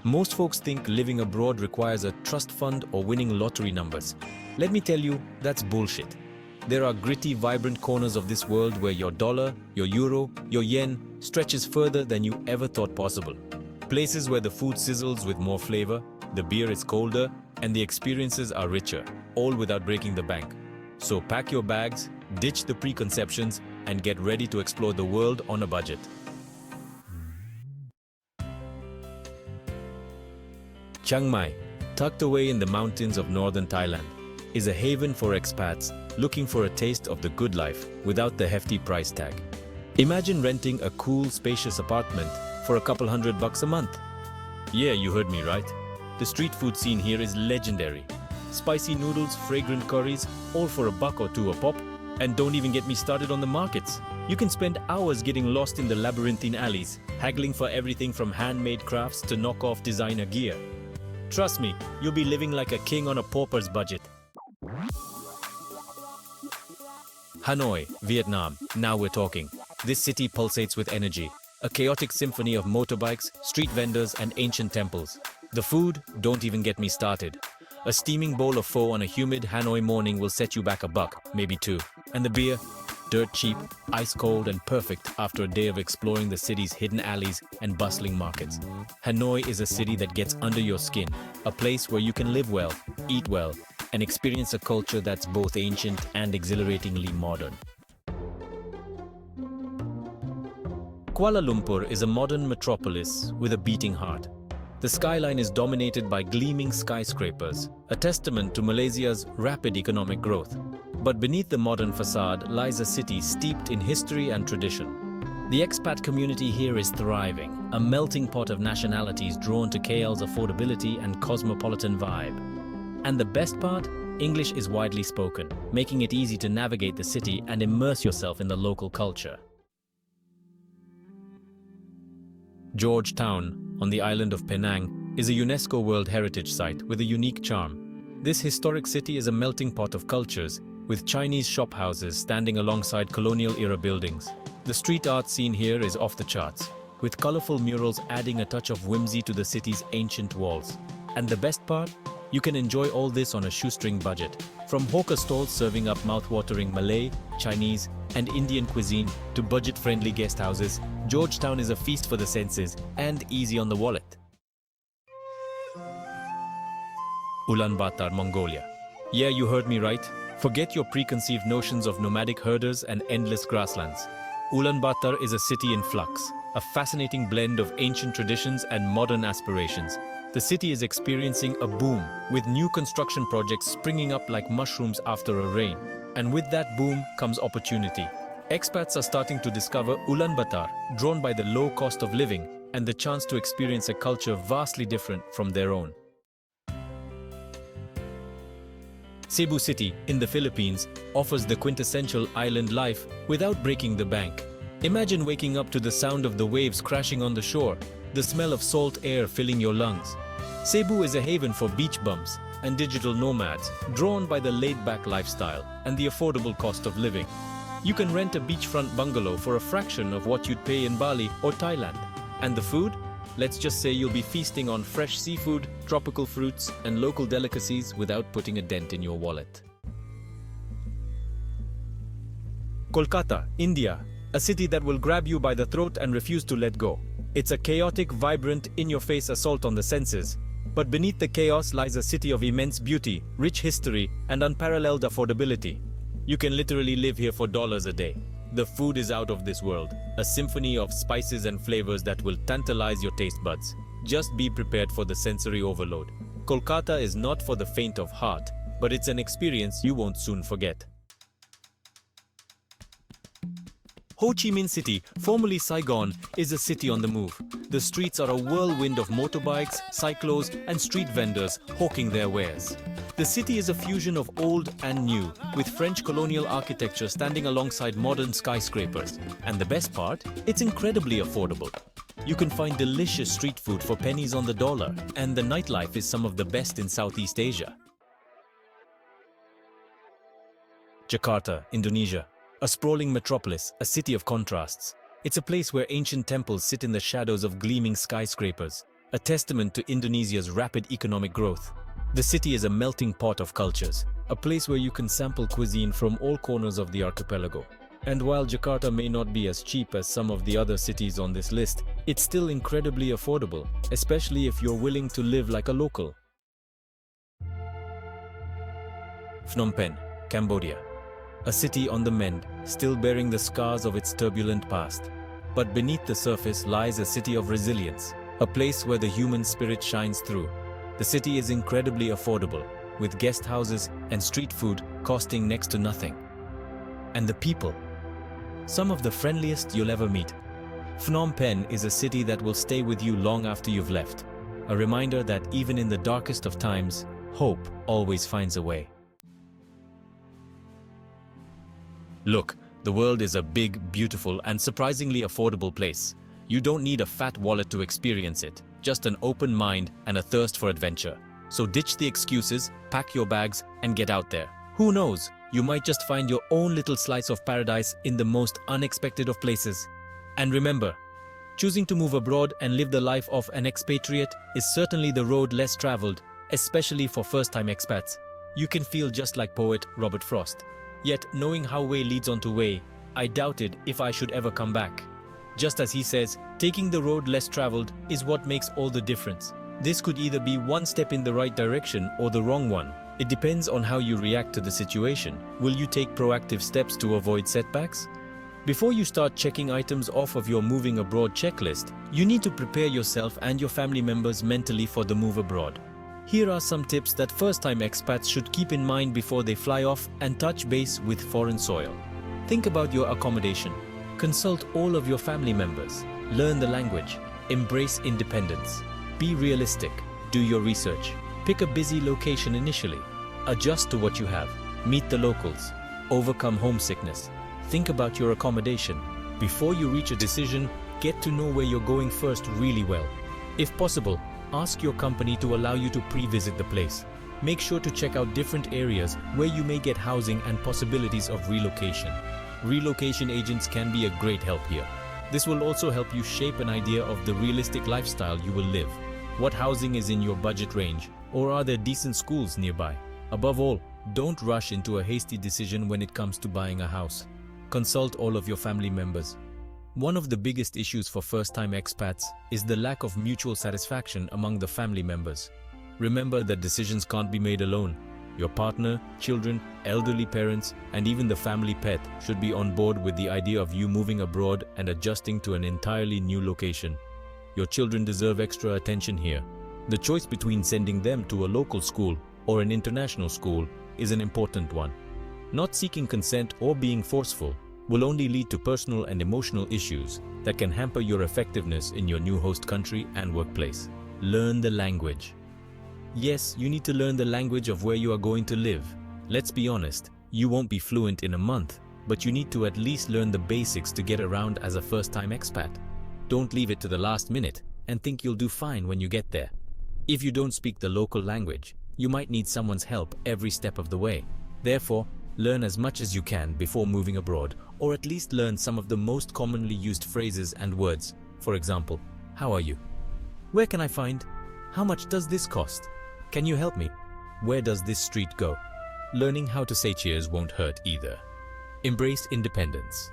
Most folks think living abroad requires a trust fund or winning lottery numbers. Let me tell you, that's bullshit. There are gritty, vibrant corners of this world where your dollar, your euro, your yen stretches further than you ever thought possible. Places where the food sizzles with more flavor, the beer is colder, and the experiences are richer, all without breaking the bank. So pack your bags, ditch the preconceptions, and get ready to explore the world on a budget. Chiang Mai, tucked away in the mountains of northern Thailand, is a haven for expats looking for a taste of the good life without the hefty price tag. Imagine renting a cool, spacious apartment for a couple $100 a month. Yeah, you heard me right. The street food scene here is legendary. Spicy noodles, fragrant curries, all for $1 or $2 a pop. And don't even get me started on the markets. You can spend hours getting lost in the labyrinthine alleys, haggling for everything from handmade crafts to knockoff designer gear. Trust me, you'll be living like a king on a pauper's budget. Hanoi, Vietnam, now we're talking. This city pulsates with energy. A chaotic symphony of motorbikes, street vendors, and ancient temples. The food, don't even get me started. A steaming bowl of pho on a humid Hanoi morning will set you back $1, maybe $2. And the beer? Dirt cheap, ice cold, and perfect after a day of exploring the city's hidden alleys and bustling markets. Hanoi is a city that gets under your skin, a place where you can live well, eat well, and experience a culture that's both ancient and exhilaratingly modern. Kuala Lumpur is a modern metropolis with a beating heart. The skyline is dominated by gleaming skyscrapers, a testament to Malaysia's rapid economic growth. But beneath the modern facade lies a city steeped in history and tradition. The expat community here is thriving, a melting pot of nationalities drawn to KL's affordability and cosmopolitan vibe. And the best part? English is widely spoken, making it easy to navigate the city and immerse yourself in the local culture. Georgetown, on the island of Penang, is a UNESCO World Heritage Site with a unique charm. This historic city is a melting pot of cultures, with Chinese shophouses standing alongside colonial-era buildings. The street art scene here is off the charts, with colorful murals adding a touch of whimsy to the city's ancient walls. And the best part? You can enjoy all this on a shoestring budget. From hawker stalls serving up mouth-watering Malay, Chinese, and Indian cuisine to budget-friendly guest houses, Georgetown is a feast for the senses and easy on the wallet. Ulaanbaatar, Mongolia. Yeah, you heard me right. Forget your preconceived notions of nomadic herders and endless grasslands. Ulaanbaatar is a city in flux, a fascinating blend of ancient traditions and modern aspirations. The city is experiencing a boom, with new construction projects springing up like mushrooms after a rain. And with that boom comes opportunity. Expats are starting to discover Ulaanbaatar, drawn by the low cost of living and the chance to experience a culture vastly different from their own. Cebu City, in the Philippines, offers the quintessential island life without breaking the bank. Imagine waking up to the sound of the waves crashing on the shore, the smell of salt air filling your lungs. Cebu is a haven for beach bums and digital nomads, drawn by the laid-back lifestyle and the affordable cost of living. You can rent a beachfront bungalow for a fraction of what you'd pay in Bali or Thailand. And the food? Let's just say you'll be feasting on fresh seafood, tropical fruits, and local delicacies without putting a dent in your wallet. Kolkata, India, a city that will grab you by the throat and refuse to let go. It's a chaotic, vibrant, in-your-face assault on the senses. But beneath the chaos lies a city of immense beauty, rich history, and unparalleled affordability. You can literally live here for dollars a day. The food is out of this world, a symphony of spices and flavors that will tantalize your taste buds. Just be prepared for the sensory overload. Kolkata is not for the faint of heart, but it's an experience you won't soon forget. Ho Chi Minh City, formerly Saigon, is a city on the move. The streets are a whirlwind of motorbikes, cyclos, and street vendors hawking their wares. The city is a fusion of old and new, with French colonial architecture standing alongside modern skyscrapers. And the best part? It's incredibly affordable. You can find delicious street food for pennies on the dollar, and the nightlife is some of the best in Southeast Asia. Jakarta, Indonesia. A sprawling metropolis, a city of contrasts. It's a place where ancient temples sit in the shadows of gleaming skyscrapers, a testament to Indonesia's rapid economic growth. The city is a melting pot of cultures, a place where you can sample cuisine from all corners of the archipelago. And while Jakarta may not be as cheap as some of the other cities on this list, it's still incredibly affordable, especially if you're willing to live like a local. Phnom Penh, Cambodia. A city on the mend, still bearing the scars of its turbulent past. But beneath the surface lies a city of resilience, a place where the human spirit shines through. The city is incredibly affordable, with guest houses and street food costing next to nothing. And the people, some of the friendliest you'll ever meet. Phnom Penh is a city that will stay with you long after you've left, a reminder that even in the darkest of times, hope always finds a way. Look, the world is a big, beautiful, and surprisingly affordable place. You don't need a fat wallet to experience it, just an open mind and a thirst for adventure. So ditch the excuses, pack your bags, and get out there. Who knows, you might just find your own little slice of paradise in the most unexpected of places. And remember, choosing to move abroad and live the life of an expatriate is certainly the road less traveled, especially for first-time expats. You can feel just like poet Robert Frost. Yet, knowing how way leads on to way, I doubted if I should ever come back. Just as he says, taking the road less traveled is what makes all the difference. This could either be one step in the right direction or the wrong one. It depends on how you react to the situation. Will you take proactive steps to avoid setbacks? Before you start checking items off of your moving abroad checklist, you need to prepare yourself and your family members mentally for the move abroad. Here are some tips that first-time expats should keep in mind before they fly off and touch base with foreign soil. Think about your accommodation. Consult all of your family members. Learn the language. Embrace independence. Be realistic. Do your research. Pick a busy location initially. Adjust to what you have. Meet the locals. Overcome homesickness. Think about your accommodation. Before you reach a decision, get to know where you're going first really well. If possible, ask your company to allow you to pre-visit the place. Make sure to check out different areas where you may get housing and possibilities of relocation. Relocation agents can be a great help here. This will also help you shape an idea of the realistic lifestyle you will live. What housing is in your budget range, or are there decent schools nearby? Above all, don't rush into a hasty decision when it comes to buying a house. Consult all of your family members. One of the biggest issues for first-time expats is the lack of mutual satisfaction among the family members. Remember that decisions can't be made alone. Your partner, children, elderly parents, and even the family pet should be on board with the idea of you moving abroad and adjusting to an entirely new location. Your children deserve extra attention here. The choice between sending them to a local school or an international school is an important one. Not seeking consent or being forceful will only lead to personal and emotional issues that can hamper your effectiveness in your new host country and workplace. Learn the language. Yes, you need to learn the language of where you are going to live. Let's be honest, you won't be fluent in a month, but you need to at least learn the basics to get around as a first-time expat. Don't leave it to the last minute and think you'll do fine when you get there. If you don't speak the local language, you might need someone's help every step of the way. Therefore, learn as much as you can before moving abroad, or at least learn some of the most commonly used phrases and words. For example, how are you? Where can I find? How much does this cost? Can you help me? Where does this street go? Learning how to say cheers won't hurt either. Embrace independence.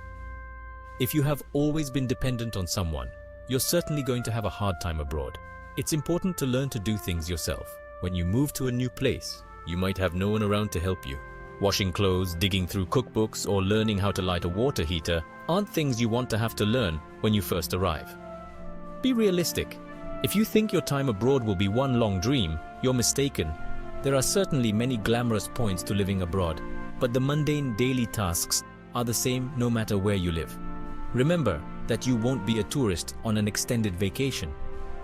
If you have always been dependent on someone, you're certainly going to have a hard time abroad. It's important to learn to do things yourself. When you move to a new place, you might have no one around to help you. Washing clothes, digging through cookbooks, or learning how to light a water heater aren't things you want to have to learn when you first arrive. Be realistic. If you think your time abroad will be one long dream, you're mistaken. There are certainly many glamorous points to living abroad, but the mundane daily tasks are the same no matter where you live. Remember that you won't be a tourist on an extended vacation.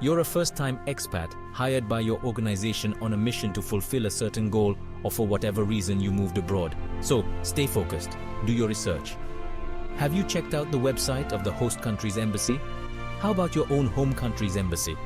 You're a first-time expat hired by your organization on a mission to fulfill a certain goal or for whatever reason you moved abroad. So, stay focused. Do your research. Have you checked out the website of the host country's embassy? How about your own home country's embassy?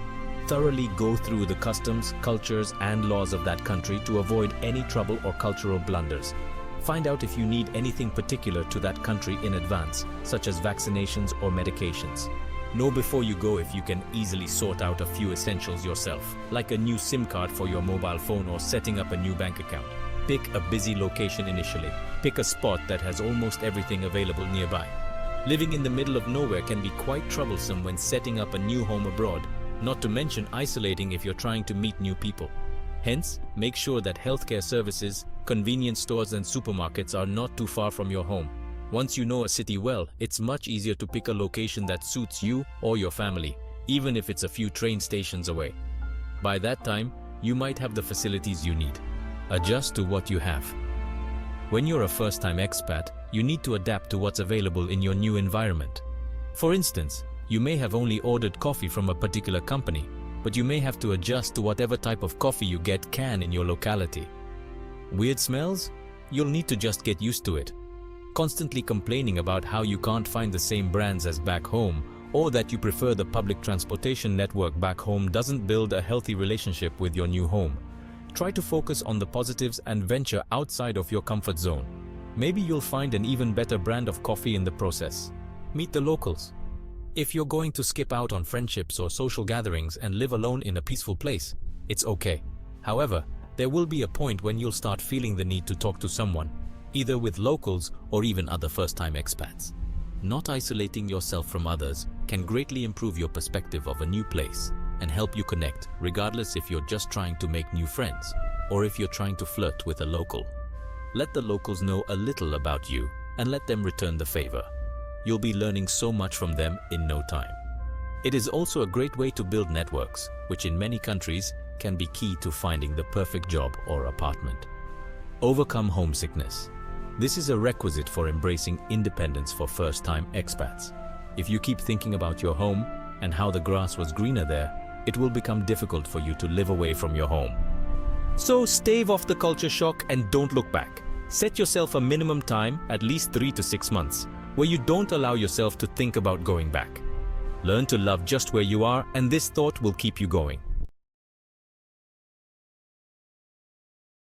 Thoroughly go through the customs, cultures, and laws of that country to avoid any trouble or cultural blunders. Find out if you need anything particular to that country in advance, such as vaccinations or medications. Know before you go if you can easily sort out a few essentials yourself, like a new SIM card for your mobile phone or setting up a new bank account. Pick a busy location initially. Pick a spot that has almost everything available nearby. Living in the middle of nowhere can be quite troublesome when setting up a new home abroad, not to mention isolating if you're trying to meet new people. Hence, make sure that healthcare services, convenience stores and supermarkets are not too far from your home. Once you know a city well, it's much easier to pick a location that suits you or your family, even if it's a few train stations away. By that time, you might have the facilities you need. Adjust to what you have. When you're a first-time expat, you need to adapt to what's available in your new environment. For instance, you may have only ordered coffee from a particular company, but you may have to adjust to whatever type of coffee you get can in your locality. Weird smells? You'll need to just get used to it. Constantly complaining about how you can't find the same brands as back home, or that you prefer the public transportation network back home doesn't build a healthy relationship with your new home. Try to focus on the positives and venture outside of your comfort zone. Maybe you'll find an even better brand of coffee in the process. Meet the locals. If you're going to skip out on friendships or social gatherings and live alone in a peaceful place, it's okay. However, there will be a point when you'll start feeling the need to talk to someone, either with locals or even other first-time expats. Not isolating yourself from others can greatly improve your perspective of a new place and help you connect, regardless if you're just trying to make new friends or if you're trying to flirt with a local. Let the locals know a little about you and let them return the favor. You'll be learning so much from them in no time. It is also a great way to build networks, which in many countries can be key to finding the perfect job or apartment. Overcome homesickness. This is a requisite for embracing independence for first-time expats. If you keep thinking about your home and how the grass was greener there, it will become difficult for you to live away from your home. So stave off the culture shock and don't look back. Set yourself a minimum time, at least 3 to 6 months, where you don't allow yourself to think about going back. Learn to love just where you are, and this thought will keep you going.